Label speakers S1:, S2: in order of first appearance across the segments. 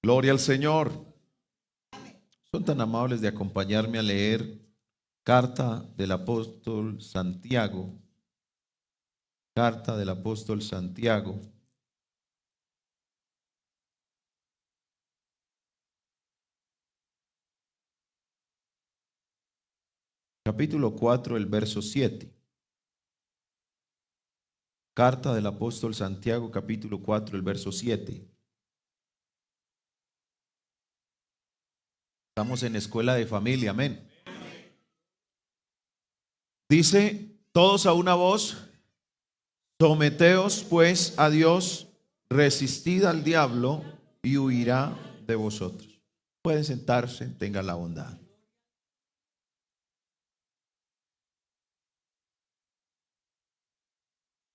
S1: Gloria al Señor. Son tan amables de acompañarme a leer carta del apóstol Santiago. Carta del apóstol Santiago. Capítulo 4, el verso 7. Carta del apóstol Santiago, capítulo 4, el verso 7. Estamos en escuela de familia, amén. Dice, todos a una voz, someteos pues a Dios, resistid al diablo y huirá de vosotros. Pueden sentarse, tengan la bondad.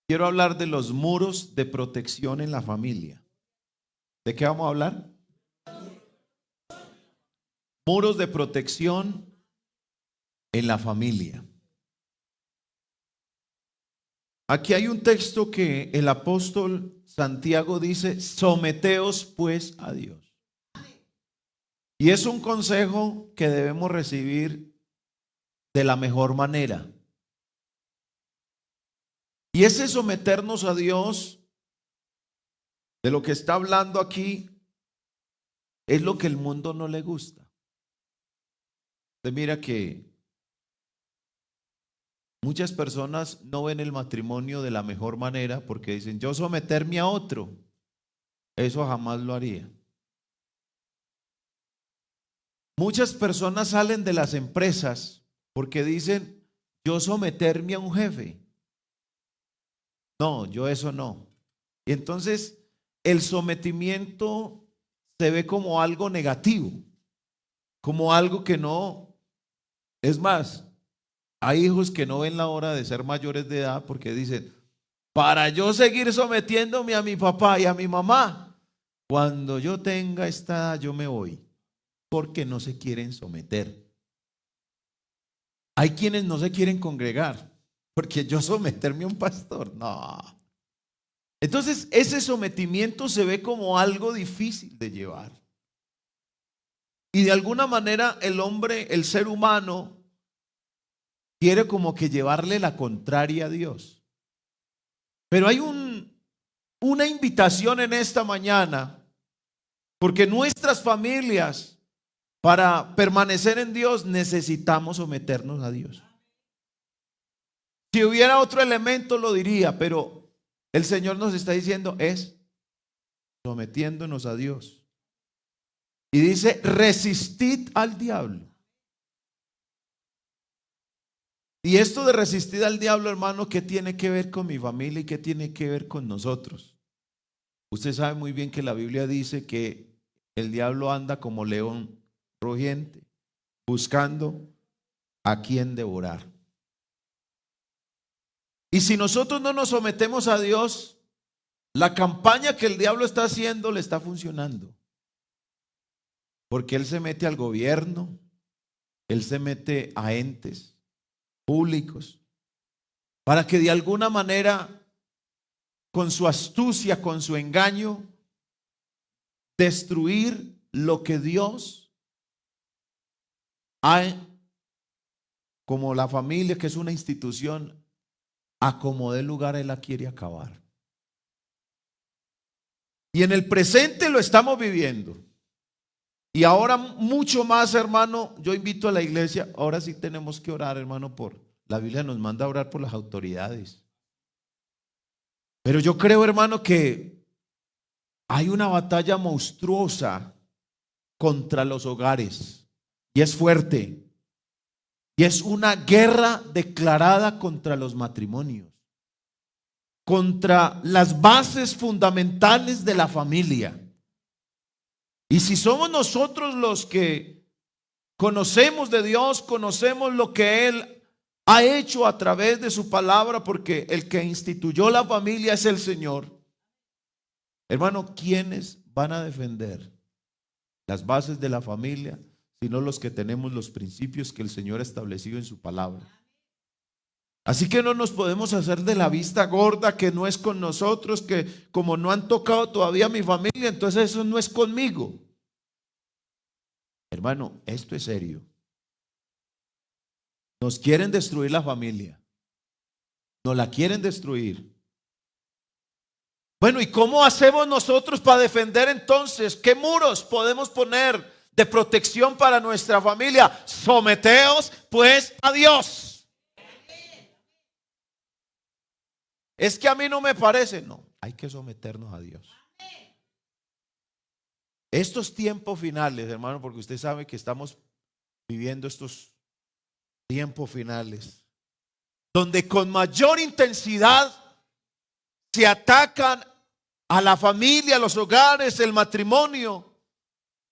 S1: Quiero hablar de los muros de protección en la familia. ¿De qué vamos a hablar? Muros de protección en la familia. Aquí hay un texto que el apóstol Santiago dice, someteos pues a Dios. Y es un consejo que debemos recibir de la mejor manera. Y ese someternos a Dios, de lo que está hablando aquí, es lo que el mundo no le gusta. Usted mira que muchas personas no ven el matrimonio de la mejor manera porque dicen, yo someterme a otro, eso jamás lo haría. Muchas personas salen de las empresas porque dicen, yo someterme a un jefe. No, yo eso no. Y entonces el sometimiento se ve como algo negativo, como algo que no. Es más, hay hijos que no ven la hora de ser mayores de edad porque dicen, para yo seguir sometiéndome a mi papá y a mi mamá, cuando yo tenga esta edad yo me voy, porque no se quieren someter. Hay quienes no se quieren congregar, porque yo someterme a un pastor, no. Entonces ese sometimiento se ve como algo difícil de llevar. Y de alguna manera el hombre, el ser humano, quiere como que llevarle la contraria a Dios. Pero hay una invitación en esta mañana, porque nuestras familias, para permanecer en Dios, necesitamos someternos a Dios. Si hubiera otro elemento lo diría, pero el Señor nos está diciendo es sometiéndonos a Dios. Y dice, resistid al diablo. Y esto de resistir al diablo, hermano, ¿qué tiene que ver con mi familia y qué tiene que ver con nosotros? Usted sabe muy bien que la Biblia dice que el diablo anda como león rugiente, buscando a quien devorar. Y si nosotros no nos sometemos a Dios, la campaña que el diablo está haciendo le está funcionando. Porque él se mete al gobierno, él se mete a entes públicos, para que de alguna manera, con su astucia, con su engaño, destruir lo que Dios ha, como la familia, que es una institución, a como dé lugar él la quiere acabar. Y en el presente lo estamos viviendo. Y ahora mucho más, hermano, yo invito a la iglesia, ahora sí tenemos que orar, hermano, la Biblia nos manda a orar por las autoridades. Pero yo creo, hermano, que hay una batalla monstruosa contra los hogares y es fuerte. Y es una guerra declarada contra los matrimonios, contra las bases fundamentales de la familia. Y si somos nosotros los que conocemos de Dios, conocemos lo que Él ha hecho a través de su palabra, porque el que instituyó la familia es el Señor. Hermano, ¿quiénes van a defender las bases de la familia, sino los que tenemos los principios que el Señor ha establecido en su palabra? Así que no nos podemos hacer de la vista gorda, que no es con nosotros, que como no han tocado todavía a mi familia, entonces eso no es conmigo. Hermano, esto es serio. Nos quieren destruir la familia. Nos la quieren destruir. Bueno, ¿y cómo hacemos nosotros para defender entonces? ¿Qué muros podemos poner de protección para nuestra familia? Someteos pues a Dios. Es que a mí no me parece. No, hay que someternos a Dios. Estos tiempos finales, hermano, porque usted sabe que estamos viviendo estos tiempos finales, donde con mayor intensidad se atacan a la familia, a los hogares, el matrimonio,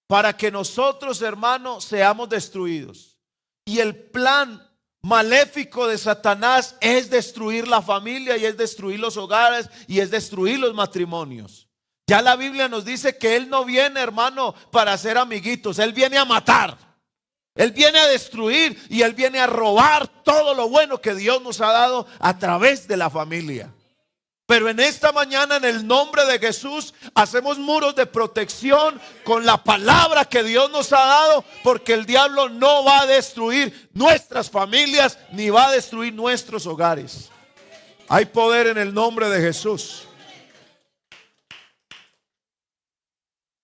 S1: para que nosotros, hermanos, seamos destruidos. Y el plan maléfico de Satanás es destruir la familia y es destruir los hogares y es destruir los matrimonios. Ya la Biblia nos dice que Él no viene, hermano, para ser amiguitos. Él viene a matar. Él viene a destruir y Él viene a robar todo lo bueno que Dios nos ha dado a través de la familia. Pero en esta mañana, en el nombre de Jesús, hacemos muros de protección con la palabra que Dios nos ha dado, porque el diablo no va a destruir nuestras familias ni va a destruir nuestros hogares. Hay poder en el nombre de Jesús.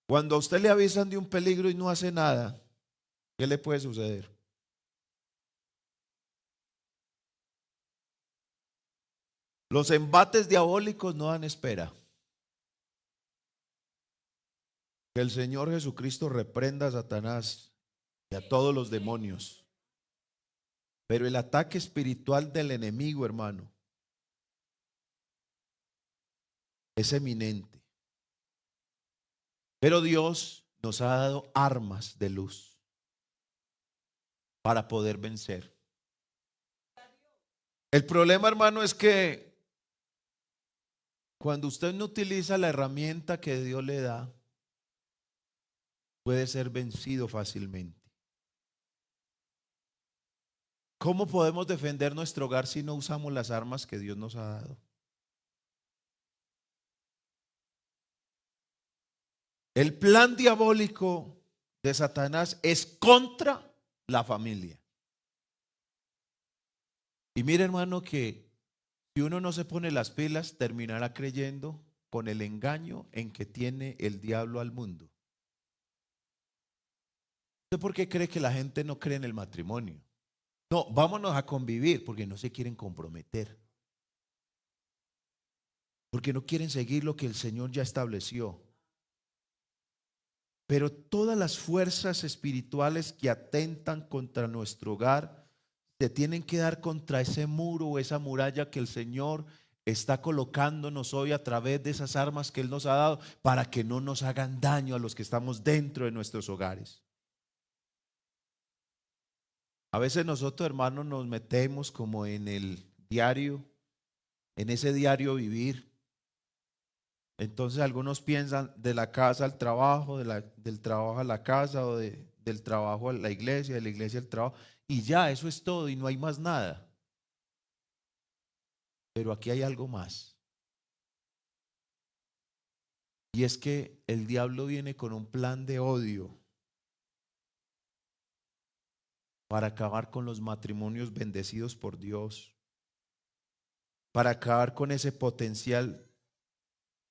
S1: Cuando a usted le avisan de un peligro y no hace nada, ¿qué le puede suceder? Los embates diabólicos no dan espera. Que el Señor Jesucristo reprenda a Satanás y a todos los demonios. Pero el ataque espiritual del enemigo, hermano, es eminente. Pero Dios nos ha dado armas de luz para poder vencer. El problema, hermano, es que cuando usted no utiliza la herramienta que Dios le da, puede ser vencido fácilmente. ¿Cómo podemos defender nuestro hogar si no usamos las armas que Dios nos ha dado? El plan diabólico de Satanás es contra la familia. Y mire, hermano, que si uno no se pone las pilas, terminará creyendo con el engaño en que tiene el diablo al mundo. ¿Usted por qué cree que la gente no cree en el matrimonio? No, vámonos a convivir porque no se quieren comprometer. Porque no quieren seguir lo que el Señor ya estableció. Pero todas las fuerzas espirituales que atentan contra nuestro hogar se tienen que dar contra ese muro o esa muralla que el Señor está colocándonos hoy a través de esas armas que Él nos ha dado para que no nos hagan daño a los que estamos dentro de nuestros hogares. A veces nosotros, hermanos, nos metemos como en el diario, en ese diario vivir. Entonces algunos piensan de la casa al trabajo, del trabajo a la casa o del trabajo a la iglesia, de la iglesia al trabajo. Y ya, eso es todo y no hay más nada. Pero aquí hay algo más. Y es que el diablo viene con un plan de odio para acabar con los matrimonios bendecidos por Dios, para acabar con ese potencial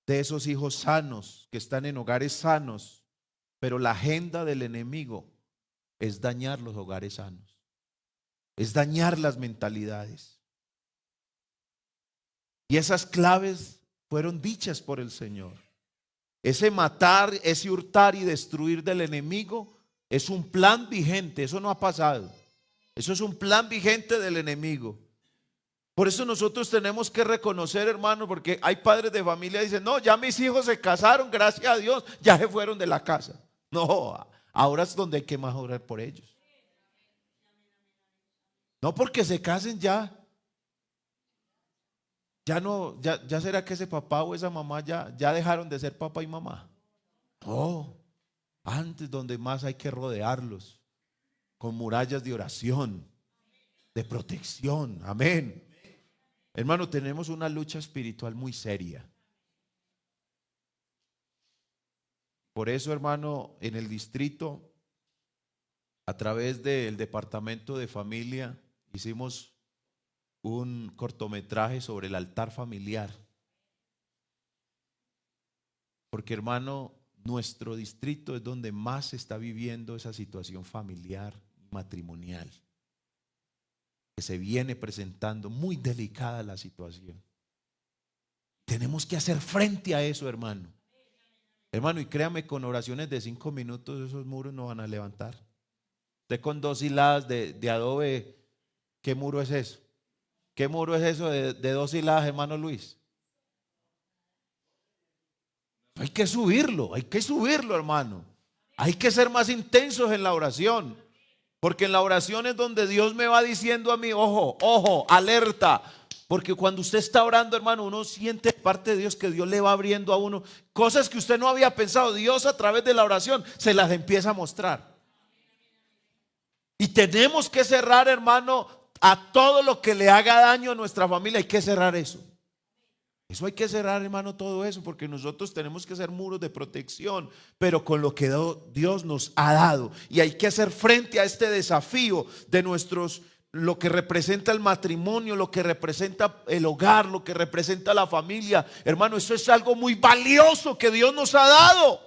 S1: de esos hijos sanos que están en hogares sanos. Pero la agenda del enemigo es dañar los hogares sanos, es dañar las mentalidades. Y esas claves fueron dichas por el Señor. Ese matar, ese hurtar y destruir del enemigo es un plan vigente, eso no ha pasado. Eso es un plan vigente del enemigo. Por eso nosotros tenemos que reconocer, hermano, porque hay padres de familia que dicen, no, ya mis hijos se casaron, gracias a Dios, ya se fueron de la casa. No, ahora es donde hay que más orar por ellos. No porque se casen ya no, ya será que ese papá o esa mamá ya dejaron de ser papá y mamá. No, antes donde más hay que rodearlos con murallas de oración, de protección. Amén. Hermano, tenemos una lucha espiritual muy seria. Por eso, hermano, en el distrito a través del departamento de familia hicimos un cortometraje sobre el altar familiar. Porque, hermano, nuestro distrito es donde más se está viviendo esa situación familiar, matrimonial, que se viene presentando muy delicada la situación. Tenemos que hacer frente a eso, hermano. Hermano, y créame, con oraciones de 5 minutos esos muros no van a levantar. Usted con 2 hiladas de adobe, ¿qué muro es eso? ¿Qué muro es eso de 2 hiladas, hermano Luis? Hay que subirlo, hermano. Hay que ser más intensos en la oración. Porque en la oración es donde Dios me va diciendo a mí, ojo, ojo, alerta. Porque cuando usted está orando, hermano, uno siente parte de Dios que Dios le va abriendo a uno cosas que usted no había pensado. Dios a través de la oración se las empieza a mostrar. Y tenemos que cerrar, hermano, a todo lo que le haga daño a nuestra familia. Hay que cerrar eso. Eso hay que cerrar, hermano, todo eso, porque nosotros tenemos que hacer muros de protección, pero con lo que Dios nos ha dado. Y hay que hacer frente a este desafío de lo que representa el matrimonio, lo que representa el hogar, lo que representa la familia. Hermano, eso es algo muy valioso que Dios nos ha dado.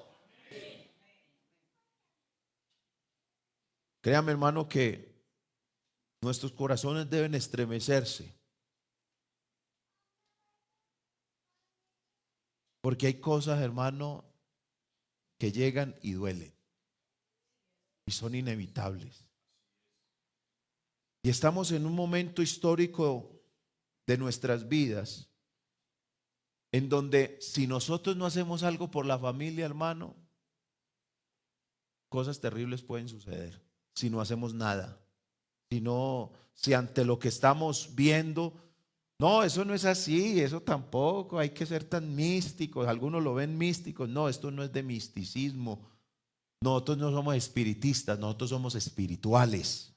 S1: Créame, hermano, que nuestros corazones deben estremecerse. Porque hay cosas, hermano, que llegan y duelen. Y son inevitables. Y estamos en un momento histórico de nuestras vidas en donde si nosotros no hacemos algo por la familia, hermano, cosas terribles pueden suceder. Si no hacemos nada. Si ante lo que estamos viendo, no, eso no es así, eso tampoco, hay que ser tan místicos. Algunos lo ven místicos. No, esto no es de misticismo. Nosotros no somos espiritistas, nosotros somos espirituales.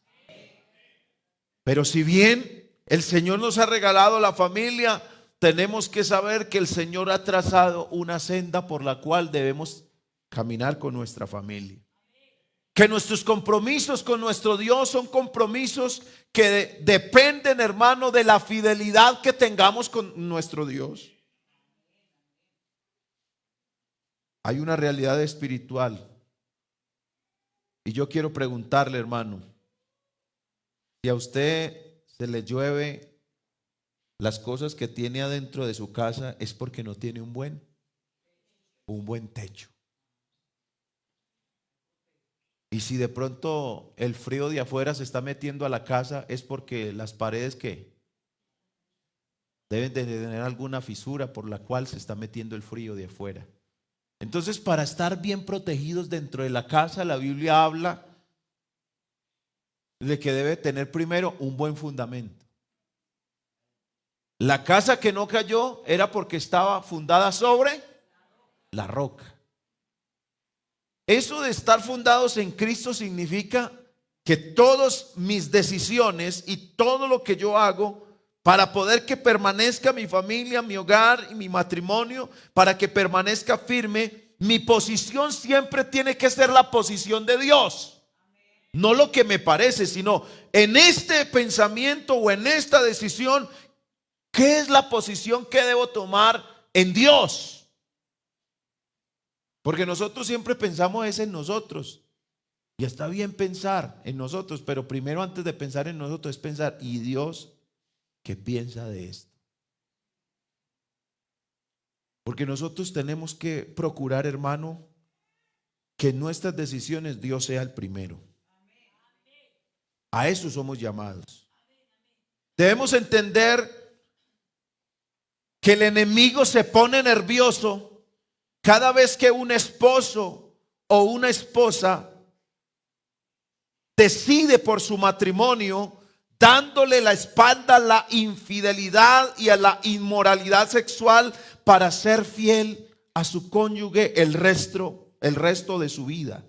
S1: Pero si bien el Señor nos ha regalado la familia, tenemos que saber que el Señor ha trazado una senda por la cual debemos caminar con nuestra familia. Que nuestros compromisos con nuestro Dios son compromisos que dependen, hermano, de la fidelidad que tengamos con nuestro Dios. Hay una realidad espiritual. Y yo quiero preguntarle, hermano, si a usted se le llueve las cosas que tiene adentro de su casa, es porque no tiene un buen techo. Y si de pronto el frío de afuera se está metiendo a la casa, es porque las paredes que deben de tener alguna fisura por la cual se está metiendo el frío de afuera. Entonces, para estar bien protegidos dentro de la casa, la Biblia habla de que debe tener primero un buen fundamento. La casa que no cayó era porque estaba fundada sobre la roca. Eso de estar fundados en Cristo significa que todas mis decisiones y todo lo que yo hago para poder que permanezca mi familia, mi hogar y mi matrimonio, para que permanezca firme, mi posición siempre tiene que ser la posición de Dios. No lo que me parece, sino en este pensamiento o en esta decisión, ¿qué es la posición que debo tomar en Dios? Porque nosotros siempre pensamos es en nosotros. Y está bien pensar en nosotros, pero primero antes de pensar en nosotros es pensar, ¿y Dios qué piensa de esto? Porque nosotros tenemos que procurar, hermano, que en nuestras decisiones Dios sea el primero. A eso somos llamados. Debemos entender que el enemigo se pone nervioso cada vez que un esposo o una esposa decide por su matrimonio, dándole la espalda a la infidelidad y a la inmoralidad sexual para ser fiel a su cónyuge el resto de su vida.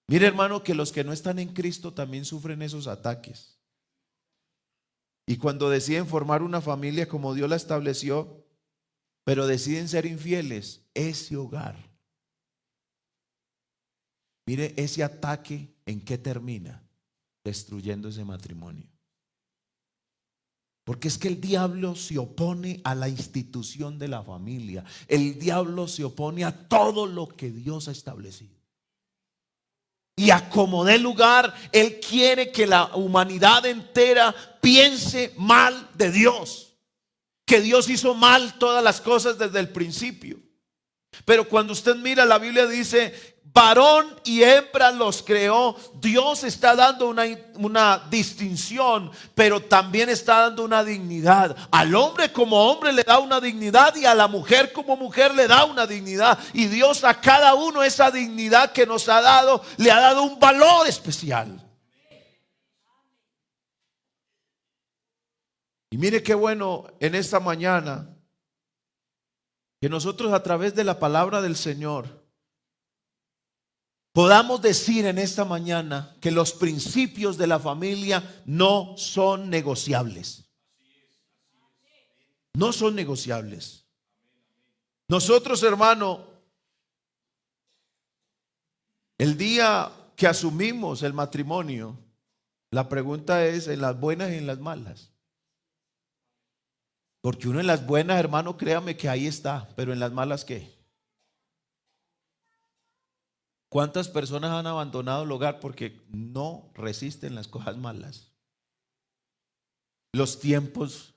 S1: Mire, hermano, que los que no están en Cristo también sufren esos ataques. Y cuando deciden formar una familia como Dios la estableció, pero deciden ser infieles, ese hogar Mire ese ataque, ¿en qué termina? Destruyendo ese matrimonio. Porque es que el diablo se opone a la institución de la familia. El diablo se opone a todo lo que Dios ha establecido. Y a como dé lugar, él quiere que la humanidad entera piense mal de Dios. Que Dios hizo mal todas las cosas desde el principio. Pero cuando usted mira, la Biblia dice: varón y hembra los creó. Dios está dando una distinción, pero también está dando una dignidad. Al hombre como hombre le da una dignidad, y a la mujer como mujer le da una dignidad. Y Dios a cada uno esa dignidad que nos ha dado, le ha dado un valor especial. Y mire qué bueno en esta mañana que nosotros, a través de la palabra del Señor, podamos decir en esta mañana que los principios de la familia no son negociables. No son negociables. Nosotros, hermano, el día que asumimos el matrimonio, la pregunta es: ¿en las buenas y en las malas? Porque uno en las buenas, hermano, créame que ahí está, pero en las malas, ¿qué? ¿Cuántas personas han abandonado el hogar porque no resisten las cosas malas? Los tiempos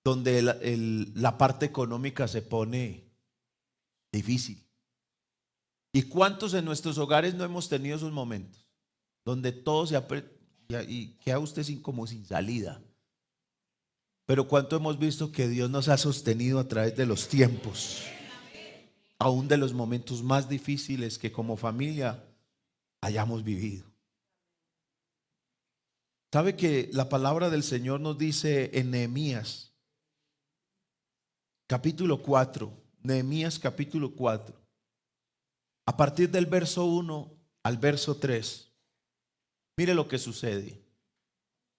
S1: donde la parte económica se pone difícil. ¿Y cuántos en nuestros hogares no hemos tenido esos momentos donde todo se y queda usted como sin salida? Pero cuánto hemos visto que Dios nos ha sostenido a través de los tiempos, aún de los momentos más difíciles que como familia hayamos vivido. ¿Sabe que la palabra del Señor nos dice en Nehemías capítulo 4, Nehemías capítulo 4, a partir del verso 1 al verso 3? Mire lo que sucede.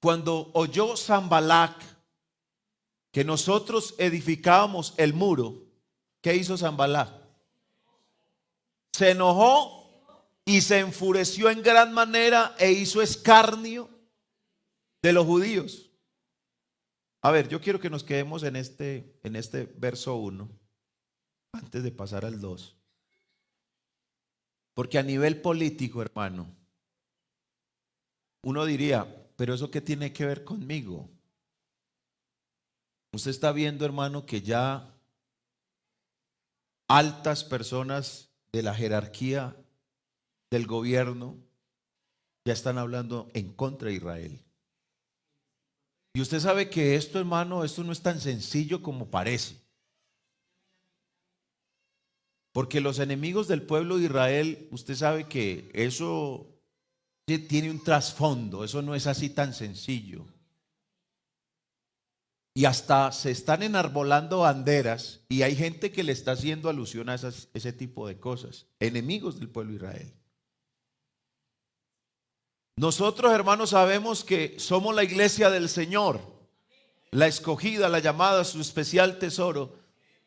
S1: Cuando oyó Sanbalat que nosotros edificábamos el muro, ¿qué hizo Sanbalat? Se enojó y se enfureció en gran manera e hizo escarnio de los judíos. A ver, yo quiero que nos quedemos en este verso 1 antes de pasar al 2. Porque a nivel político, hermano, uno diría: ¿pero eso qué tiene que ver conmigo? Usted está viendo, hermano, que ya altas personas de la jerarquía del gobierno ya están hablando en contra de Israel. Y usted sabe que esto, hermano, esto no es tan sencillo como parece. Porque los enemigos del pueblo de Israel, usted sabe que eso tiene un trasfondo, eso no es así tan sencillo. Y hasta se están enarbolando banderas, y hay gente que le está haciendo alusión a ese tipo de cosas. Enemigos del pueblo de Israel. Nosotros, hermanos, sabemos que somos la iglesia del Señor, la escogida, la llamada, su especial tesoro.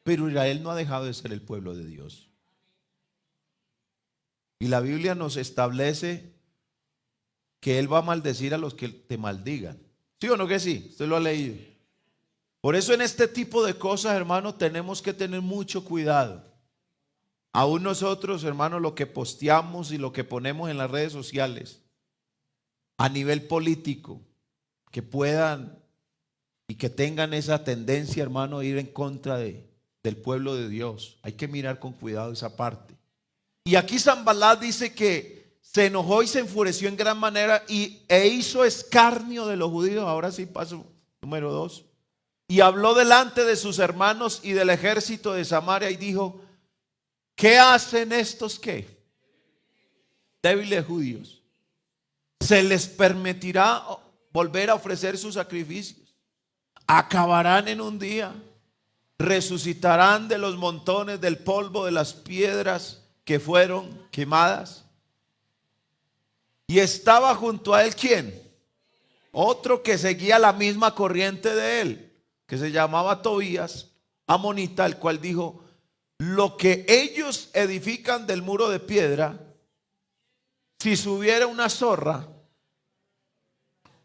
S1: Pero Israel no ha dejado de ser el pueblo de Dios. Y la Biblia nos establece que Él va a maldecir a los que te maldigan. ¿Sí o no que sí? Usted lo ha leído. Por eso en este tipo de cosas, hermano, tenemos que tener mucho cuidado. Aún nosotros, hermano, lo que posteamos y lo que ponemos en las redes sociales a nivel político, que puedan y que tengan esa tendencia, hermano, a ir en contra del pueblo de Dios. Hay que mirar con cuidado esa parte. Y aquí Sanbalat dice que se enojó y se enfureció en gran manera e hizo escarnio de los judíos. Ahora sí, paso número 2. Y habló delante de sus hermanos y del ejército de Samaria y dijo: ¿qué hacen estos qué? Débiles judíos. ¿Se les permitirá volver a ofrecer sus sacrificios? Acabarán en un día. Resucitarán de los montones del polvo de las piedras que fueron quemadas. Y estaba junto a él ¿quién? Otro que seguía la misma corriente de él, que se llamaba Tobías, amonita, el cual dijo: lo que ellos edifican del muro de piedra, si subiera una zorra,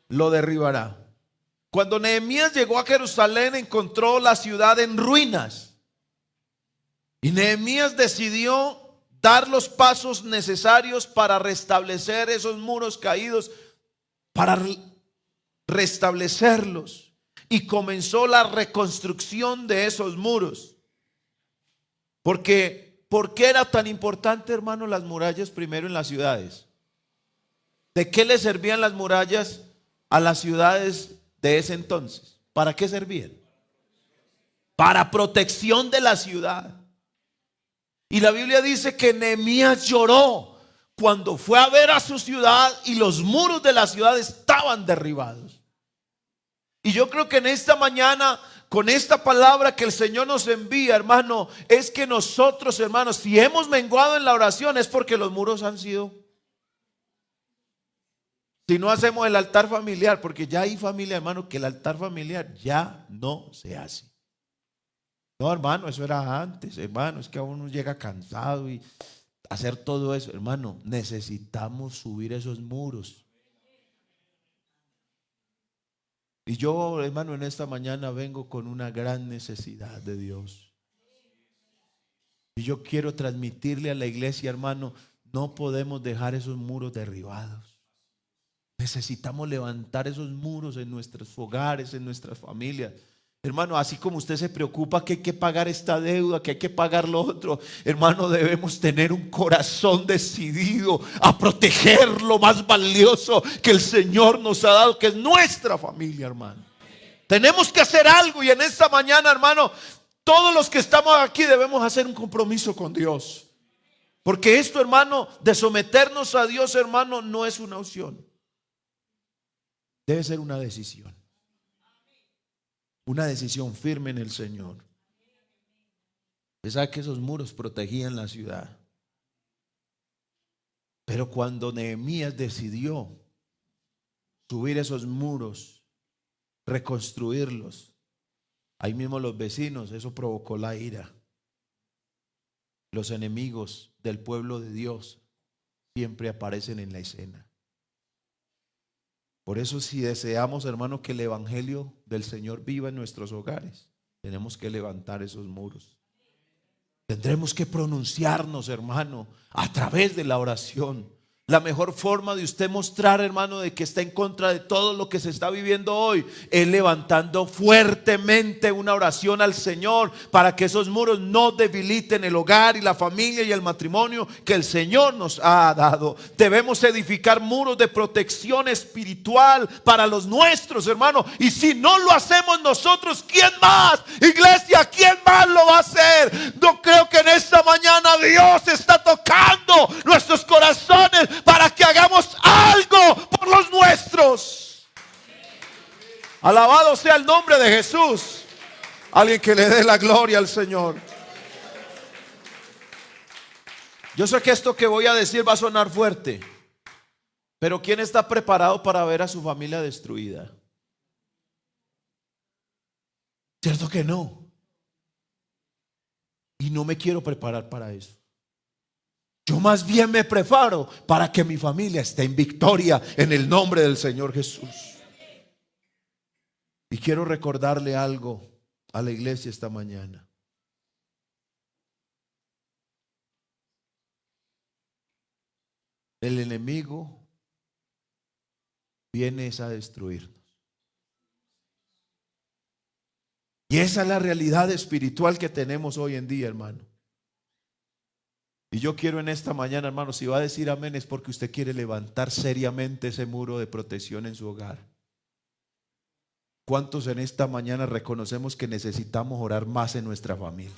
S1: lo derribará. Cuando Nehemías llegó a Jerusalén, encontró la ciudad en ruinas. Y Nehemías decidió dar los pasos necesarios para restablecer esos muros caídos, para restablecerlos. Y comenzó la reconstrucción de esos muros. Porque, ¿por qué era tan importante, hermano, las murallas primero en las ciudades? ¿De qué le servían las murallas a las ciudades de ese entonces? ¿Para qué servían? Para protección de la ciudad. Y la Biblia dice que Nehemías lloró cuando fue a ver a su ciudad y los muros de la ciudad estaban derribados. Y yo creo que en esta mañana, con esta palabra que el Señor nos envía, hermano, es que nosotros, hermanos, si hemos menguado en la oración, es porque los muros han sido. Si no hacemos el altar familiar, porque ya hay familia, hermano, que el altar familiar ya no se hace. No, hermano, eso era antes, hermano, es que a uno llega cansado y hacer todo eso, hermano, necesitamos subir esos muros. Y yo, hermano, en esta mañana vengo con una gran necesidad de Dios. Y yo quiero transmitirle a la iglesia, hermano, no podemos dejar esos muros derribados. Necesitamos levantar esos muros en nuestros hogares, en nuestras familias. Hermano, así como usted se preocupa que hay que pagar esta deuda, que hay que pagar lo otro, hermano, debemos tener un corazón decidido a proteger lo más valioso que el Señor nos ha dado, que es nuestra familia, hermano. Tenemos que hacer algo, y en esta mañana, hermano, todos los que estamos aquí debemos hacer un compromiso con Dios. Porque esto, hermano, de someternos a Dios, hermano, no es una opción. Debe ser una decisión. Una decisión firme en el Señor. Usted sabe que esos muros protegían la ciudad. Pero cuando Nehemías decidió subir esos muros, reconstruirlos, ahí mismo los vecinos, eso provocó la ira. Los enemigos del pueblo de Dios siempre aparecen en la escena. Por eso, si deseamos, hermano, que el evangelio del Señor viva en nuestros hogares, tenemos que levantar esos muros. Tendremos que pronunciarnos, hermano, a través de la oración. La mejor forma de usted mostrar, hermano, de que está en contra de todo lo que se está viviendo hoy, es levantando fuertemente una oración al Señor para que esos muros no debiliten el hogar y la familia y el matrimonio que el Señor nos ha dado. Debemos edificar muros de protección espiritual para los nuestros, hermano. Y si no lo hacemos nosotros, ¿quién más? Iglesia, ¿quién más lo va a hacer? Yo creo que en esta mañana Dios está tocando nuestros corazones para que hagamos algo por los nuestros. Alabado sea el nombre de Jesús. Alguien que le dé la gloria al Señor. Yo sé que esto que voy a decir va a sonar fuerte, pero ¿quién está preparado para ver a su familia destruida? ¿Cierto que no? Y no me quiero preparar para eso. Yo más bien me preparo para que mi familia esté en victoria en el nombre del Señor Jesús. Y quiero recordarle algo a la iglesia esta mañana. El enemigo viene a destruirnos. Y esa es la realidad espiritual que tenemos hoy en día, hermano. Y yo quiero en esta mañana, hermano, si va a decir amén, es porque usted quiere levantar seriamente ese muro de protección en su hogar. ¿Cuántos en esta mañana reconocemos que necesitamos orar más en nuestra familia?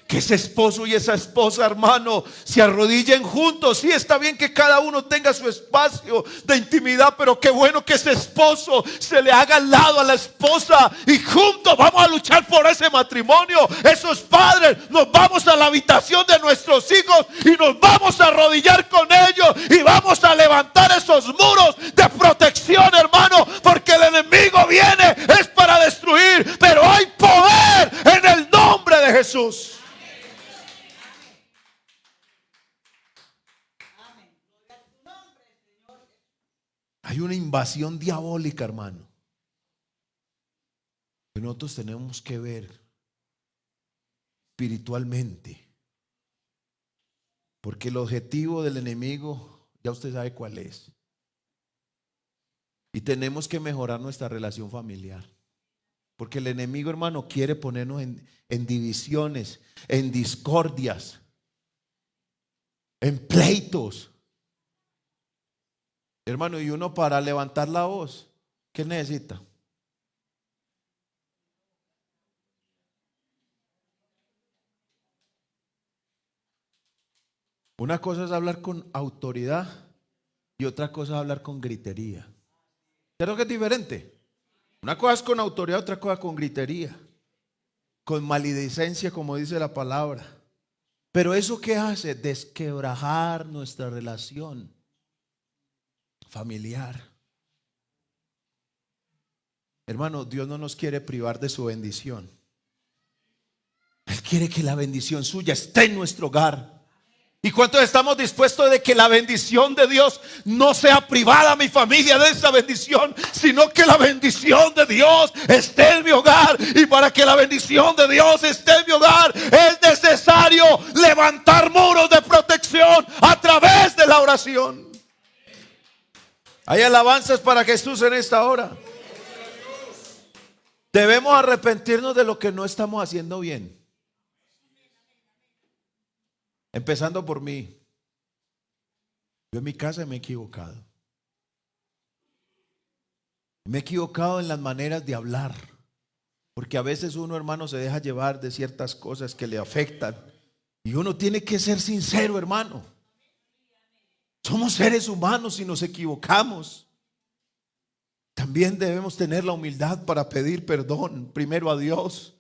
S1: Que ese esposo y esa esposa, hermano, se arrodillen juntos. Sí, está bien que cada uno tenga su espacio de intimidad, pero qué bueno que ese esposo se le haga al lado a la esposa y juntos vamos a luchar por ese matrimonio. Esos padres, nos vamos a la habitación de nuestros hijos y nos vamos a arrodillar con ellos y vamos a levantar esos muros de protección, hermano, porque el enemigo viene es para destruir, pero hay poder en el nombre de Jesús. Hay una invasión diabólica, hermano, que nosotros tenemos que ver espiritualmente. Porque el objetivo del enemigo, ya usted sabe cuál es. Y tenemos que mejorar nuestra relación familiar. Porque el enemigo, hermano, quiere ponernos en divisiones, en discordias, en pleitos. Hermano, y uno para levantar la voz, ¿qué necesita? Una cosa es hablar con autoridad y otra cosa es hablar con gritería. ¿Creo que es diferente? Una cosa es con autoridad, otra cosa con gritería, con maledicencia, como dice la palabra. Pero ¿eso qué hace? Desquebrajar nuestra relación familiar. Hermano, Dios no nos quiere privar de su bendición. Él quiere que la bendición suya esté en nuestro hogar. ¿Y cuántos estamos dispuestos de que la bendición de Dios no sea privada a mi familia de esa bendición, sino que la bendición de Dios esté en mi hogar? Y para que la bendición de Dios esté en mi hogar es necesario levantar muros de protección a través de la oración. Hay alabanzas para Jesús en esta hora. Debemos arrepentirnos de lo que no estamos haciendo bien. Empezando por mí. Yo en mi casa me he equivocado. Me he equivocado en las maneras de hablar. Porque a veces uno, hermano, se deja llevar de ciertas cosas que le afectan. Y uno tiene que ser sincero, hermano. Somos seres humanos y nos equivocamos. También debemos tener la humildad para pedir perdón, primero a Dios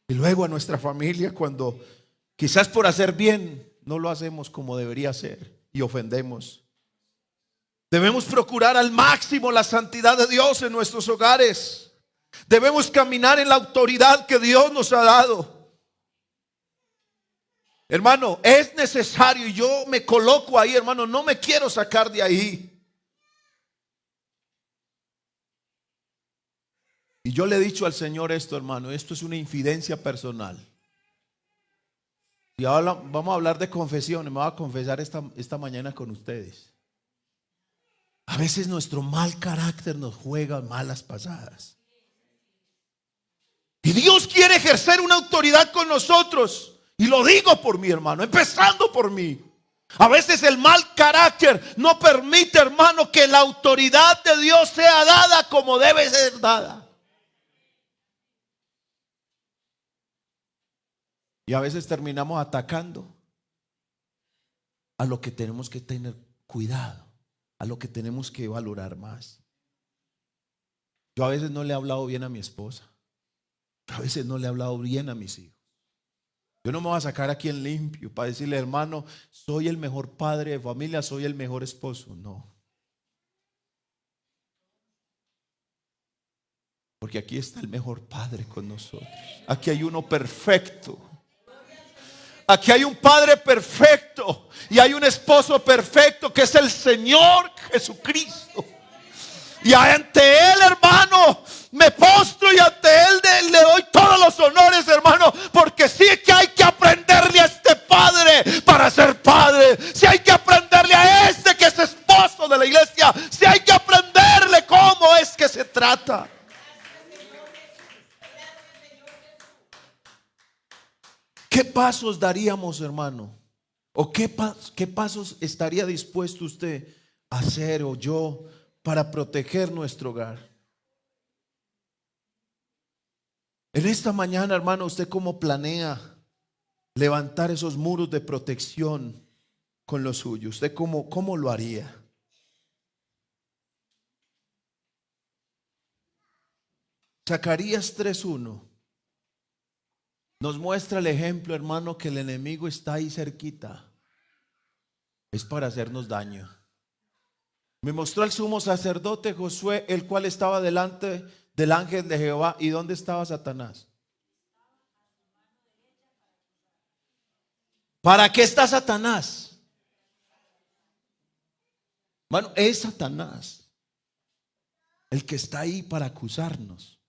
S1: y luego a nuestra familia cuando quizás por hacer bien no lo hacemos como debería ser y ofendemos. Debemos procurar al máximo la santidad de Dios en nuestros hogares. Debemos caminar en la autoridad que Dios nos ha dado. Hermano, es necesario, y yo me coloco ahí, hermano, no me quiero sacar de ahí. Y yo le he dicho al Señor esto, hermano, esto es una infidencia personal. Y ahora vamos a hablar de confesiones, me voy a confesar esta mañana con ustedes. A veces nuestro mal carácter nos juega malas pasadas. Y Dios quiere ejercer una autoridad con nosotros. Y lo digo por mi hermano, empezando por mí. A veces el mal carácter no permite, hermano, que la autoridad de Dios sea dada como debe ser dada. Y a veces terminamos atacando a lo que tenemos que tener cuidado, a lo que tenemos que valorar más. Yo a veces no le he hablado bien a mi esposa. A veces no le he hablado bien a mis hijos. Yo no me voy a sacar aquí en limpio para decirle, hermano, soy el mejor padre de familia, soy el mejor esposo. No. Porque aquí está el mejor padre con nosotros. Aquí hay uno perfecto. Aquí hay un padre perfecto y hay un esposo perfecto que es el Señor Jesucristo. Y ante Él, hermano, me postro y ante Él le doy todos los honores, hermano, porque sí que hay que aprenderle a este padre para ser padre. Sí hay que aprenderle a este que es esposo de la iglesia. Sí hay que aprenderle cómo es que se trata. ¿Qué pasos daríamos, hermano? ¿O qué pasos estaría dispuesto usted a hacer o yo para proteger nuestro hogar? En esta mañana, hermano, ¿usted cómo planea levantar esos muros de protección con lo suyo? ¿Usted cómo lo haría? Zacarías 3:1 nos muestra el ejemplo, hermano, que el enemigo está ahí cerquita. Es para hacernos daño. Me mostró el sumo sacerdote Josué, el cual estaba delante del ángel de Jehová. ¿Y dónde estaba Satanás? ¿Para qué está Satanás? Bueno, es Satanás. El que está ahí para acusarnos.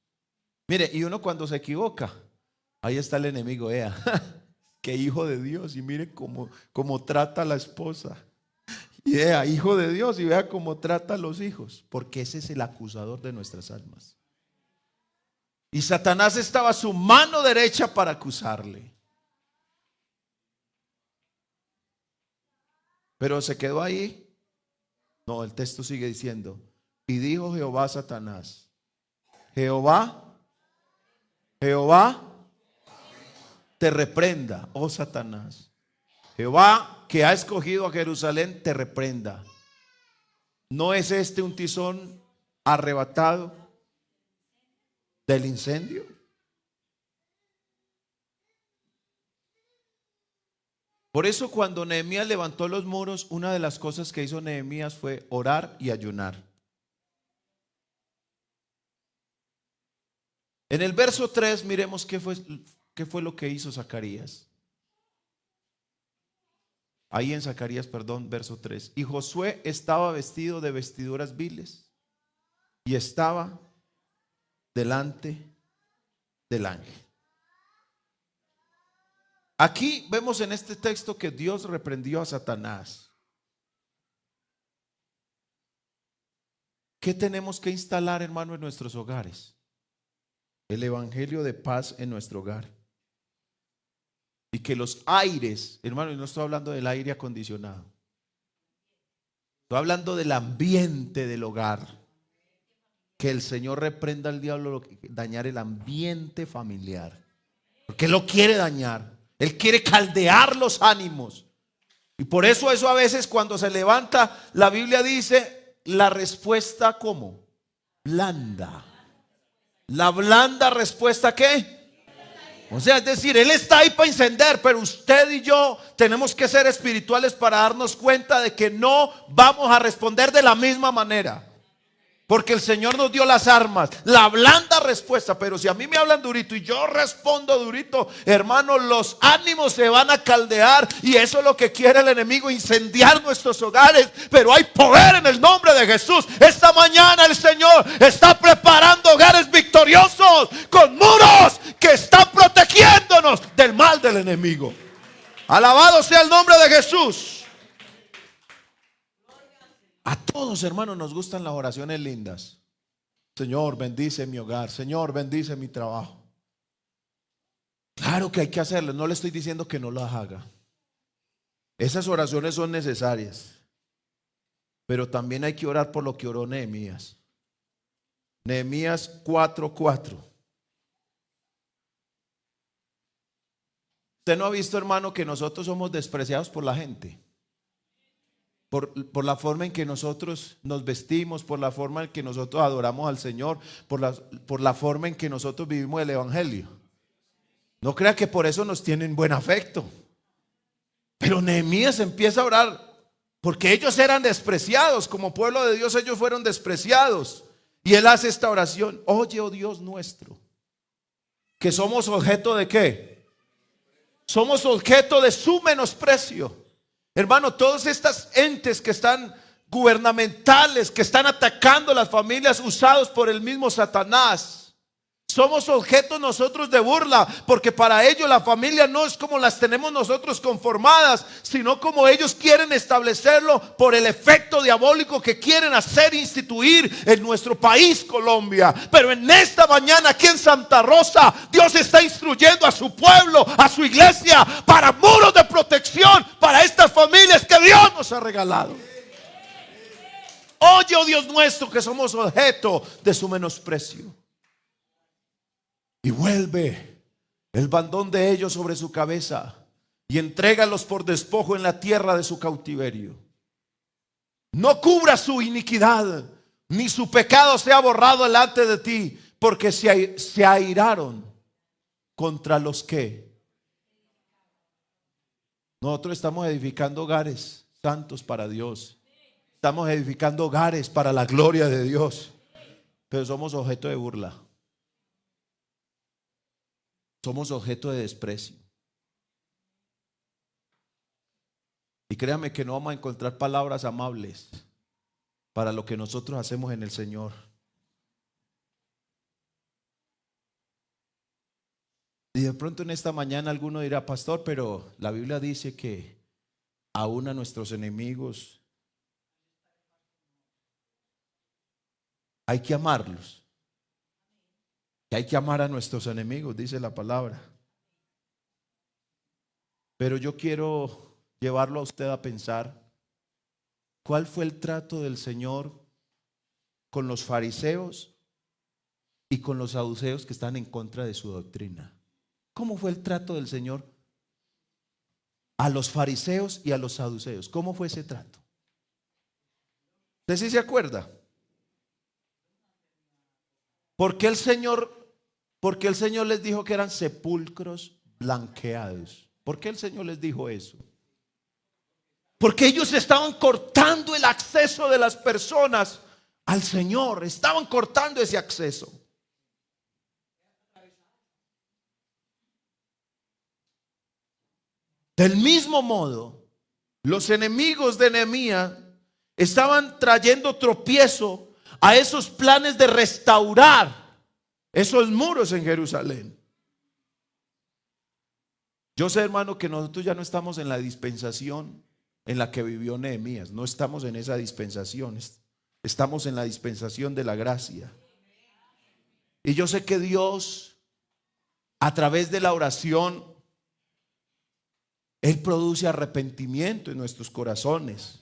S1: Mire, y uno cuando se equivoca, ahí está el enemigo, que hijo de Dios, y mire cómo trata a la esposa. Y hijo de Dios, y vea cómo trata a los hijos, porque ese es el acusador de nuestras almas. Y Satanás estaba a su mano derecha para acusarle. Pero se quedó ahí. No, el texto sigue diciendo: y dijo Jehová a Satanás: Jehová te reprenda, oh Satanás. Jehová, que ha escogido a Jerusalén, te reprenda. ¿No es este un tizón arrebatado del incendio? Por eso cuando Nehemías levantó los muros, una de las cosas que hizo Nehemías fue orar y ayunar. En el verso 3 miremos qué fue lo que hizo Zacarías. Ahí en Zacarías, verso 3. Y Josué estaba vestido de vestiduras viles y estaba delante del ángel. Aquí vemos en este texto que Dios reprendió a Satanás. ¿Qué tenemos que instalar, hermano, en nuestros hogares? El evangelio de paz en nuestro hogar. Y que los aires, hermano, no estoy hablando del aire acondicionado. Estoy hablando del ambiente del hogar. Que el Señor reprenda al diablo dañar el ambiente familiar. Porque Él lo quiere dañar. Él quiere caldear los ánimos. Y por eso a veces cuando se levanta, la Biblia dice la respuesta ¿cómo? Blanda. La blanda respuesta ¿qué? O sea, es decir, Él está ahí para encender, pero usted y yo tenemos que ser espirituales para darnos cuenta de que no vamos a responder de la misma manera. Porque el Señor nos dio las armas, la blanda respuesta. Pero si a mí me hablan durito y yo respondo durito, hermano, los ánimos se van a caldear. Y eso es lo que quiere el enemigo, incendiar nuestros hogares. Pero hay poder en el nombre de Jesús. Esta mañana el Señor está preparando hogares victoriosos, con muros que están protegiéndonos del mal del enemigo. Alabado sea el nombre de Jesús. A todos, hermanos, nos gustan las oraciones lindas. Señor, bendice mi hogar. Señor, bendice mi trabajo. Claro que hay que hacerlo. No le estoy diciendo que no las haga. Esas oraciones son necesarias. Pero también hay que orar por lo que oró Nehemías. Nehemías 4:4. Usted no ha visto, hermano, que nosotros somos despreciados por la gente. Por la forma en que nosotros nos vestimos, por la forma en que nosotros adoramos al Señor, por la forma en que nosotros vivimos el evangelio. No crea que por eso nos tienen buen afecto. Pero Nehemías empieza a orar porque ellos eran despreciados. Como pueblo de Dios ellos fueron despreciados. Y él hace esta oración: oye, oh Dios nuestro, que somos objeto de ¿qué? Somos objeto de su menosprecio. Hermano, todas estas entes que están gubernamentales, que están atacando las familias, usados por el mismo Satanás, somos objeto nosotros de burla, porque para ellos la familia no es como las tenemos nosotros conformadas, sino como ellos quieren establecerlo por el efecto diabólico que quieren hacer instituir en nuestro país, Colombia. Pero en esta mañana aquí en Santa Rosa, Dios está instruyendo a su pueblo, a su iglesia, para muros de protección para estas familias que Dios nos ha regalado. Oye, oh Dios nuestro, que somos objeto de su menosprecio. Y vuelve el bandón de ellos sobre su cabeza y entrégalos por despojo en la tierra de su cautiverio. No cubra su iniquidad, ni su pecado sea borrado delante de ti, porque se airaron contra los que. Nosotros estamos edificando hogares santos para Dios. Estamos edificando hogares para la gloria de Dios. Pero somos objeto de burla. Somos objeto de desprecio. Y créame que no vamos a encontrar palabras amables para lo que nosotros hacemos en el Señor. Y de pronto en esta mañana alguno dirá, pastor, pero la Biblia dice que aún a nuestros enemigos hay que amarlos. Que hay que amar a nuestros enemigos, dice la palabra. Pero yo quiero llevarlo a usted a pensar, ¿cuál fue el trato del Señor con los fariseos y con los saduceos que están en contra de su doctrina? ¿Cómo fue el trato del Señor a los fariseos y a los saduceos? ¿Cómo fue ese trato? ¿Usted sí se acuerda? ¿Por qué el Señor les dijo que eran sepulcros blanqueados? ¿Por qué el Señor les dijo eso? Porque ellos estaban cortando el acceso de las personas al Señor. Estaban cortando ese acceso. Del mismo modo, los enemigos de Nehemías estaban trayendo tropiezo a esos planes de restaurar esos muros en Jerusalén. Yo sé, hermano, que nosotros ya no estamos en la dispensación en la que vivió Nehemías. No estamos en esa dispensación. Estamos en la dispensación de la gracia. Y yo sé que Dios, a través de la oración, Él produce arrepentimiento en nuestros corazones.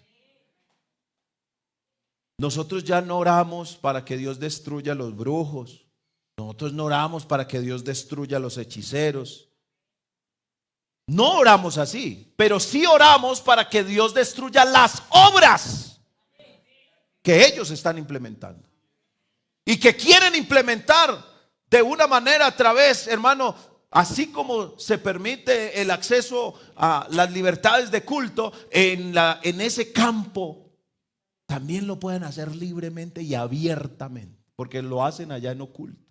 S1: Nosotros ya no oramos para que Dios destruya a los brujos. Nosotros no oramos para que Dios destruya a los hechiceros. No oramos así, pero sí oramos para que Dios destruya las obras que ellos están implementando y que quieren implementar de una manera a través, hermano, así como se permite el acceso a las libertades de culto en ese campo, también lo pueden hacer libremente y abiertamente, porque lo hacen allá en oculto.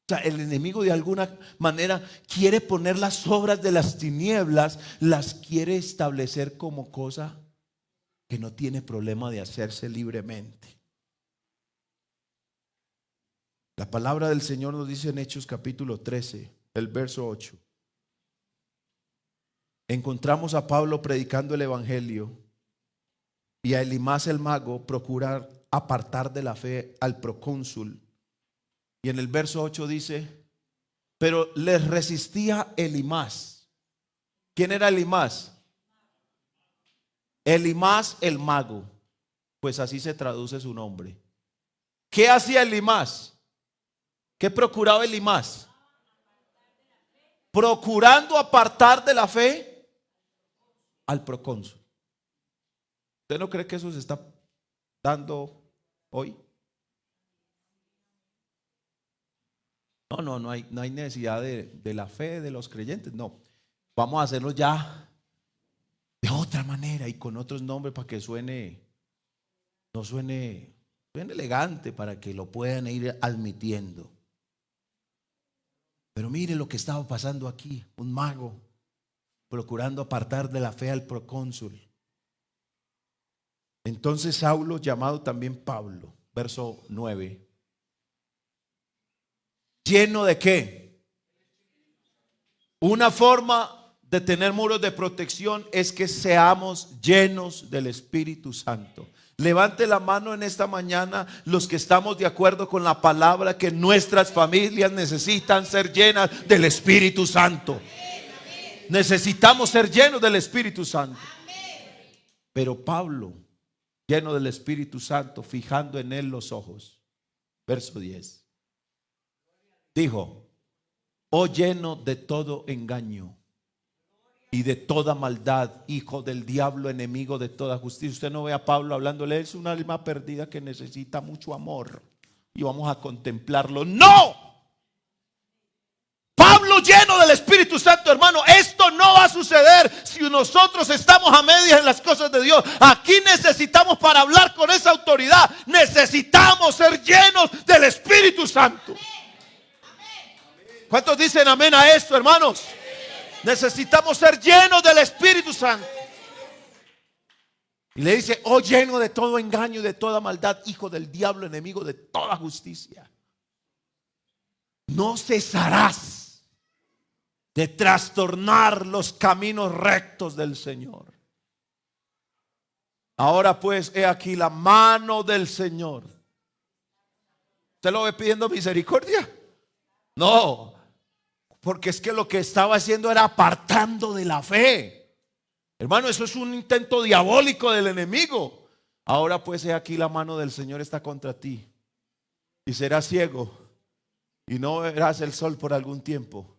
S1: O sea, el enemigo de alguna manera quiere poner las obras de las tinieblas, las quiere establecer como cosa que no tiene problema de hacerse libremente. La palabra del Señor nos dice en Hechos capítulo 13, el verso 8. Encontramos a Pablo predicando el evangelio y a Elimás el mago procurar apartar de la fe al procónsul. Y en el verso 8 dice, pero les resistía Elimás. ¿Quién era Elimás? Elimás el mago, pues así se traduce su nombre. ¿Qué hacía Elimás? ¿Qué procuraba Elimás? Procurando apartar de la fe al procónsul. ¿Usted no cree que eso se está dando hoy? No hay necesidad de la fe de los creyentes. No, vamos a hacerlo ya de otra manera y con otros nombres para que suene elegante, para que lo puedan ir admitiendo. Pero mire lo que estaba pasando aquí: un mago procurando apartar de la fe al procónsul. Entonces Saulo, llamado también Pablo, verso 9, ¿lleno de qué? Una forma de tener muros de protección es que seamos llenos del Espíritu Santo. Levante la mano en esta mañana los que estamos de acuerdo con la palabra que nuestras familias necesitan ser llenas del Espíritu Santo. Necesitamos ser llenos del Espíritu Santo. Pero Pablo, lleno del Espíritu Santo, fijando en él los ojos, verso 10, dijo: oh lleno de todo engaño y de toda maldad, hijo del diablo, enemigo de toda justicia. Usted no ve a Pablo hablándole, es un alma perdida que necesita mucho amor y vamos a contemplarlo. ¡No! Pablo lleno del Espíritu Santo, hermano, esto no va a suceder si nosotros estamos a medias en las cosas de Dios. Aquí necesitamos, para hablar con esa autoridad, necesitamos ser llenos del Espíritu Santo. ¿Cuántos dicen amén a esto, hermanos? Necesitamos ser llenos del Espíritu Santo. Y le dice: oh lleno de todo engaño y de toda maldad, hijo del diablo, enemigo de toda justicia. No cesarás de trastornar los caminos rectos del Señor. Ahora pues, he aquí la mano del Señor. ¿Usted lo ve pidiendo misericordia? No, porque es que lo que estaba haciendo era apartando de la fe. Hermano, eso es un intento diabólico del enemigo. Ahora pues, he aquí la mano del Señor está contra ti, y serás ciego y no verás el sol por algún tiempo.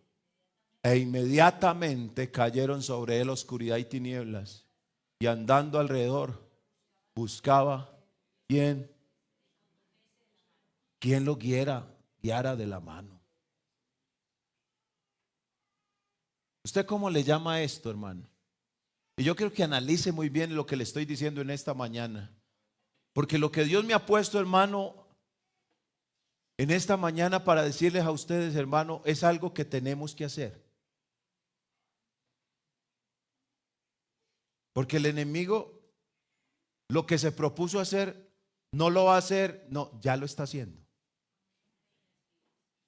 S1: E inmediatamente cayeron sobre él oscuridad y tinieblas, y andando alrededor buscaba quién lo guiara de la mano. ¿Usted cómo le llama a esto, hermano? Y yo quiero que analice muy bien lo que le estoy diciendo en esta mañana, porque lo que Dios me ha puesto, hermano, en esta mañana para decirles a ustedes, hermano, es algo que tenemos que hacer. Porque el enemigo lo que se propuso hacer no lo va a hacer, no, ya lo está haciendo.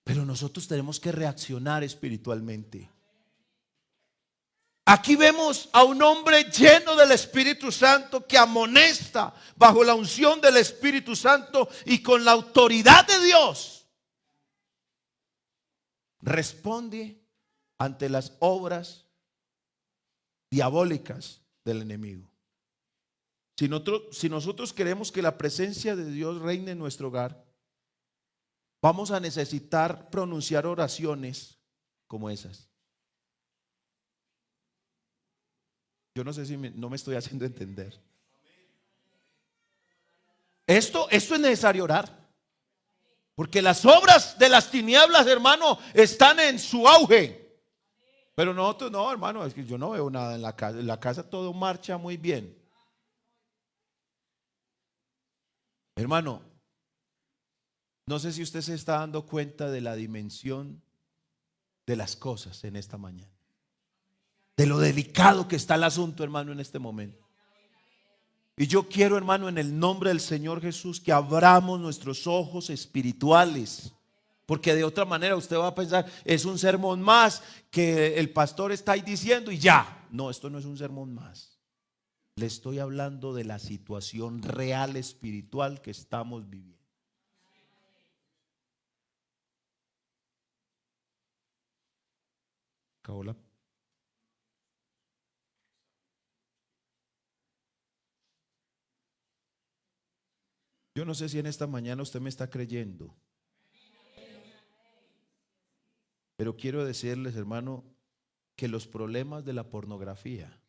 S1: Pero nosotros tenemos que reaccionar espiritualmente. Aquí vemos a un hombre lleno del Espíritu Santo que amonesta bajo la unción del Espíritu Santo y con la autoridad de Dios. Responde ante las obras diabólicas del enemigo. Si nosotros queremos que la presencia de Dios reine en nuestro hogar, vamos a necesitar pronunciar oraciones como esas. Yo no sé si no me estoy haciendo entender. Esto es necesario orar. Porque las obras de las tinieblas, hermano, están en su auge. Pero nosotros no, hermano, es que yo no veo nada en la casa. En la casa todo marcha muy bien. Hermano, no sé si usted se está dando cuenta de la dimensión de las cosas en esta mañana. De lo delicado que está el asunto, hermano, en este momento. Y yo quiero, hermano, en el nombre del Señor Jesús, que abramos nuestros ojos espirituales. Porque de otra manera usted va a pensar, es un sermón más que el pastor está ahí diciendo y ya. No, esto no es un sermón más. Le estoy hablando de la situación real espiritual que estamos viviendo. Acabó la... Yo no sé si en esta mañana usted me está creyendo, pero quiero decirles, hermano, que los problemas de la pornografía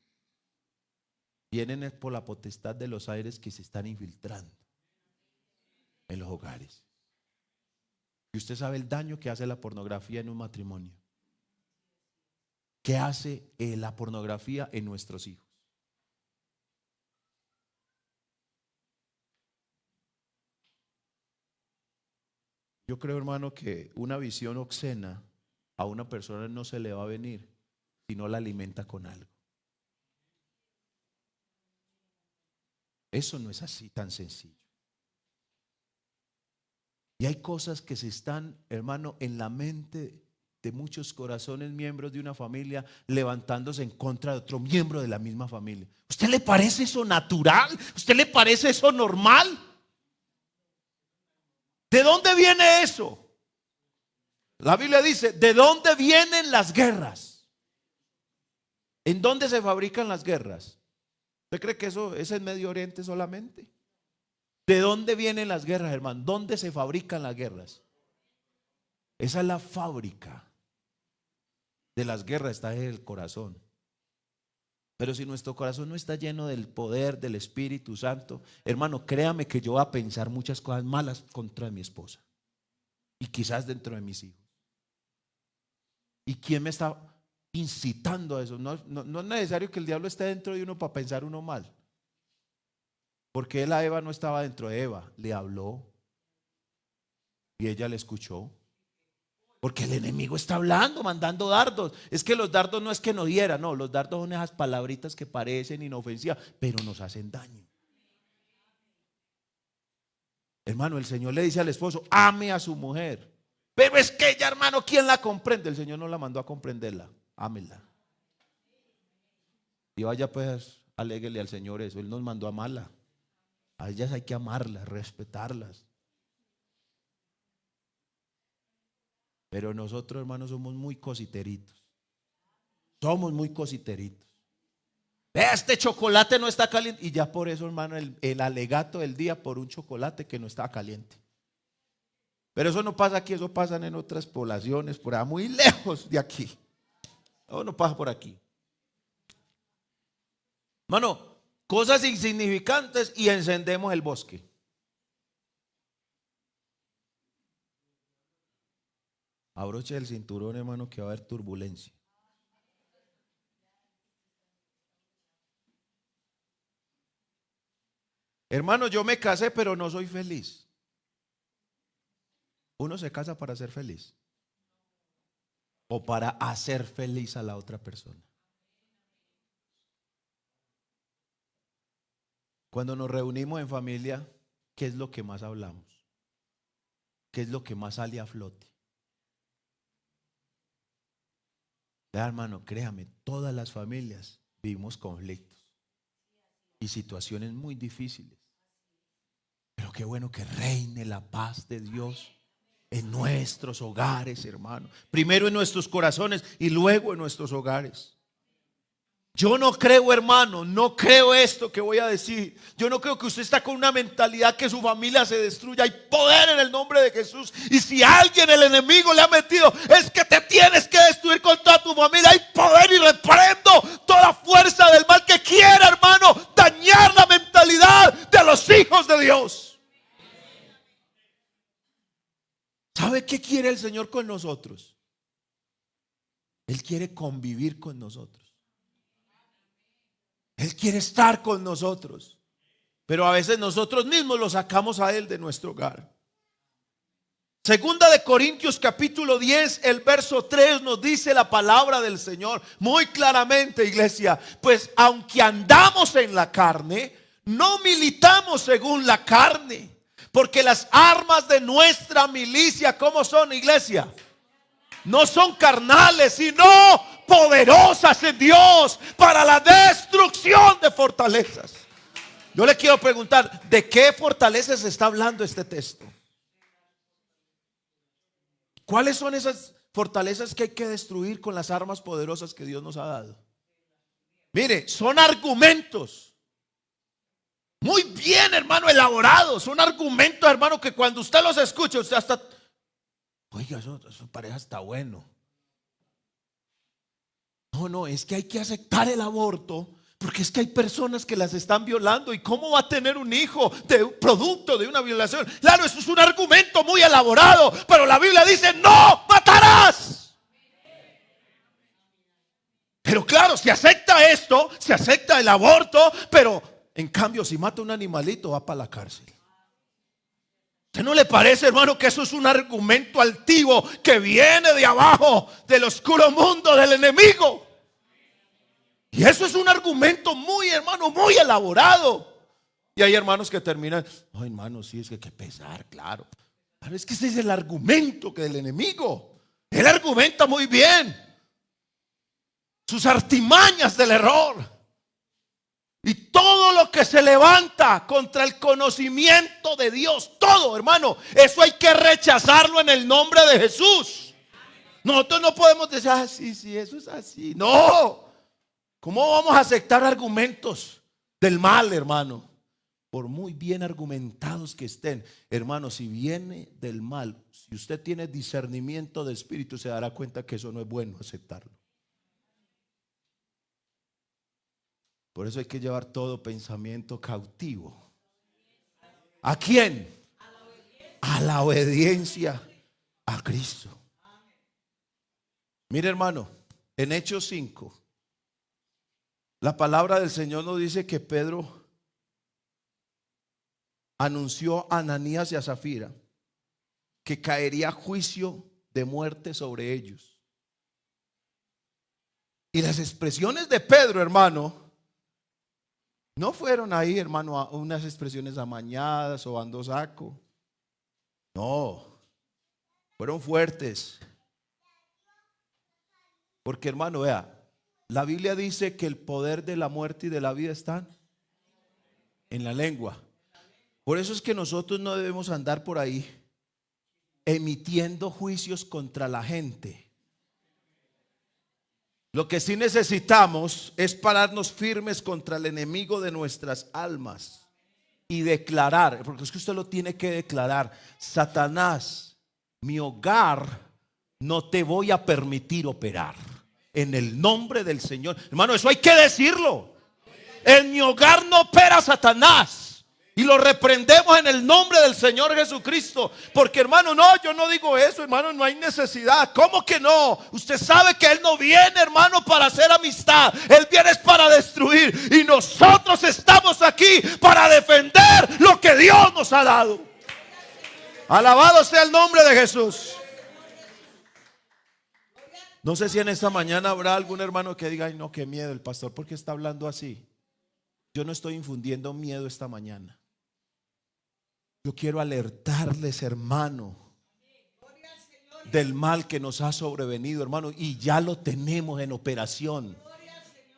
S1: vienen por la potestad de los aires que se están infiltrando en los hogares. Y usted sabe el daño que hace la pornografía en un matrimonio. ¿Qué hace la pornografía en nuestros hijos? Yo creo, hermano, que una visión obscena a una persona no se le va a venir si no la alimenta con algo. Eso no es así tan sencillo. Y hay cosas que se están, hermano, en la mente de muchos corazones, miembros de una familia, levantándose en contra de otro miembro de la misma familia. ¿Usted le parece eso natural? ¿Usted le parece eso normal? ¿De dónde viene eso? La Biblia dice, ¿de dónde vienen las guerras? ¿En dónde se fabrican las guerras? ¿Usted cree que eso es en Medio Oriente solamente? ¿De dónde vienen las guerras, hermano? ¿Dónde se fabrican las guerras? Esa es la fábrica de las guerras, está en el corazón. Pero si nuestro corazón no está lleno del poder del Espíritu Santo, hermano, créame que yo voy a pensar muchas cosas malas contra mi esposa y quizás dentro de mis hijos. ¿Y quién me está incitando a eso? No es necesario que el diablo esté dentro de uno para pensar uno mal. Porque él a Eva no estaba dentro de Eva, le habló y ella le escuchó. Porque el enemigo está hablando, mandando dardos. Es que los dardos no es que nos hieran, no, los dardos son esas palabritas que parecen inofensivas, pero nos hacen daño. Hermano, el Señor le dice al esposo, ame a su mujer. Pero es que ella, hermano, ¿quién la comprende? El Señor no la mandó a comprenderla, ámela. Y vaya pues, aléguele al Señor eso. Él nos mandó a amarla. A ellas hay que amarlas, respetarlas. Pero nosotros, hermanos, somos muy cositeritos. Somos muy cositeritos. Vea, este chocolate no está caliente. Y ya por eso, hermano, el alegato del día por un chocolate que no estaba caliente. Pero eso no pasa aquí, eso pasa en otras poblaciones, por allá muy lejos de aquí. No pasa por aquí. Hermano, cosas insignificantes y encendemos el bosque. Abroche el cinturón, hermano, que va a haber turbulencia. Hermano, yo me casé, pero no soy feliz. Uno se casa para ser feliz o para hacer feliz a la otra persona. Cuando nos reunimos en familia, ¿qué es lo que más hablamos? ¿Qué es lo que más sale a flote? Vea, hermano, créame, todas las familias vivimos conflictos y situaciones muy difíciles. Pero qué bueno que reine la paz de Dios en nuestros hogares, hermano. Primero en nuestros corazones y luego en nuestros hogares. Yo no creo, hermano, no creo esto que voy a decir. Yo no creo que usted está con una mentalidad que su familia se destruya. Hay poder en el nombre de Jesús. Y si alguien, el enemigo, le ha metido, es que te tienes que destruir con toda tu familia. Hay poder y reprendo toda fuerza del mal que quiera, hermano, dañar la mentalidad de los hijos de Dios. ¿Sabe qué quiere el Señor con nosotros? Él quiere convivir con nosotros. Él quiere estar con nosotros. Pero a veces nosotros mismos lo sacamos a Él de nuestro hogar. Segunda de Corintios capítulo 10, el verso 3 nos dice la palabra del Señor muy claramente, iglesia. Pues aunque andamos en la carne, no militamos según la carne. Porque las armas de nuestra milicia, ¿cómo son, iglesia? No son carnales, sino poderosas en Dios para la destrucción de fortalezas. Yo le quiero preguntar, ¿de qué fortalezas está hablando este texto? ¿Cuáles son esas fortalezas que hay que destruir con las armas poderosas que Dios nos ha dado? Mire, son argumentos muy bien, hermano, elaborados. Son argumentos, hermano, que cuando usted los escucha, usted hasta... Oiga, eso pareja está bueno. No, es que hay que aceptar el aborto, porque es que hay personas que las están violando. ¿Y cómo va a tener un hijo de producto de una violación? Claro, eso es un argumento muy elaborado, pero la Biblia dice: no matarás. Pero claro, se acepta esto, se acepta el aborto, pero en cambio si mata un animalito va para la cárcel. ¿Usted no le parece, hermano, que eso es un argumento altivo que viene de abajo del oscuro mundo del enemigo? Y eso es un argumento muy, hermano, muy elaborado. Y hay hermanos que terminan: no, hermano, sí, es que hay que pesar, claro. Pero es que ese es el argumento que del enemigo. Él argumenta muy bien sus artimañas del error. Y todo lo que se levanta contra el conocimiento de Dios, todo, hermano, eso hay que rechazarlo en el nombre de Jesús. Nosotros no podemos decir: sí, eso es así. No. ¿Cómo vamos a aceptar argumentos del mal, hermano? Por muy bien argumentados que estén, hermano, si viene del mal, si usted tiene discernimiento de espíritu, se dará cuenta que eso no es bueno aceptarlo. Por eso hay que llevar todo pensamiento cautivo. ¿A quién? A la obediencia a Cristo. Mire, hermano, en Hechos 5, la palabra del Señor nos dice que Pedro anunció a Ananías y a Zafira que caería juicio de muerte sobre ellos. Y las expresiones de Pedro, hermano, no fueron ahí, hermano, a unas expresiones amañadas o ando saco. No, fueron fuertes. Porque hermano, vea, la Biblia dice que el poder de la muerte y de la vida están en la lengua. Por eso es que nosotros no debemos andar por ahí emitiendo juicios contra la gente. Lo que sí necesitamos es pararnos firmes contra el enemigo de nuestras almas y declarar, porque es que usted lo tiene que declarar: Satanás, mi hogar no te voy a permitir operar. En el nombre del Señor. Hermano, eso hay que decirlo. En mi hogar no opera Satanás. Y lo reprendemos en el nombre del Señor Jesucristo. Porque hermano, no, yo no digo eso, hermano, no hay necesidad. ¿Cómo que no? Usted sabe que Él no viene, hermano, para hacer amistad. Él viene para destruir. Y nosotros estamos aquí para defender lo que Dios nos ha dado. Alabado sea el nombre de Jesús. No sé si en esta mañana habrá algún hermano que diga: ay, no, qué miedo el pastor, ¿por qué está hablando así? Yo no estoy infundiendo miedo esta mañana. Yo quiero alertarles, hermano, del mal que nos ha sobrevenido, hermano, y ya lo tenemos en operación.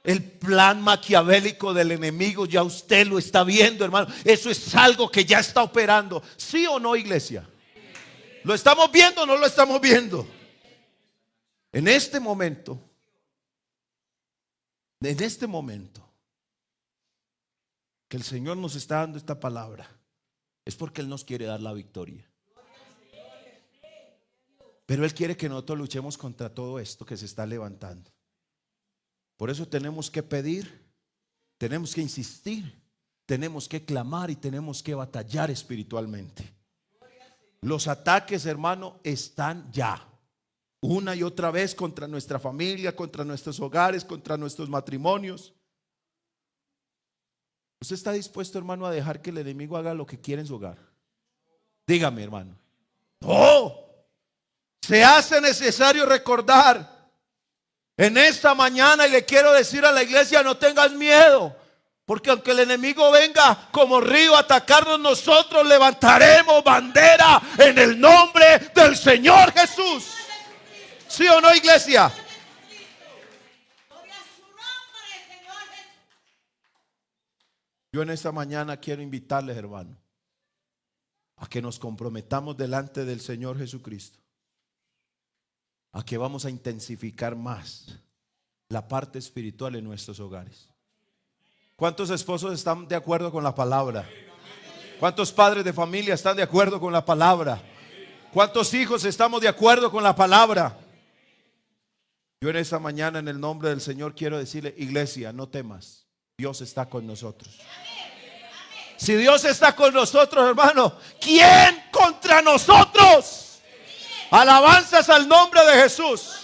S1: El plan maquiavélico del enemigo ya usted lo está viendo, hermano. Eso es algo que ya está operando. ¿Sí o no, iglesia? ¿Lo estamos viendo o no lo estamos viendo? En este momento, que el Señor nos está dando esta palabra, es porque Él nos quiere dar la victoria. Pero Él quiere que nosotros luchemos contra todo esto que se está levantando. Por eso tenemos que pedir, tenemos que insistir, tenemos que clamar y tenemos que batallar espiritualmente. Los ataques, hermano, están ya. Una y otra vez contra nuestra familia, contra nuestros hogares, contra nuestros matrimonios. ¿Usted está dispuesto, hermano, a dejar que el enemigo haga lo que quiere en su hogar? Dígame, hermano. No. Se hace necesario recordar en esta mañana, y le quiero decir a la iglesia: no tengas miedo, porque aunque el enemigo venga como río a atacarnos, nosotros levantaremos bandera en el nombre del Señor Jesús. ¿Sí o no, iglesia? Yo en esta mañana quiero invitarles, hermano, a que nos comprometamos delante del Señor Jesucristo, a que vamos a intensificar más la parte espiritual en nuestros hogares. ¿Cuántos esposos están de acuerdo con la palabra? ¿Cuántos padres de familia están de acuerdo con la palabra? ¿Cuántos hijos estamos de acuerdo con la palabra? Yo en esta mañana, en el nombre del Señor, quiero decirle: iglesia, no temas, Dios está con nosotros. Si Dios está con nosotros, hermano, ¿quién contra nosotros? Alabanzas al nombre de Jesús.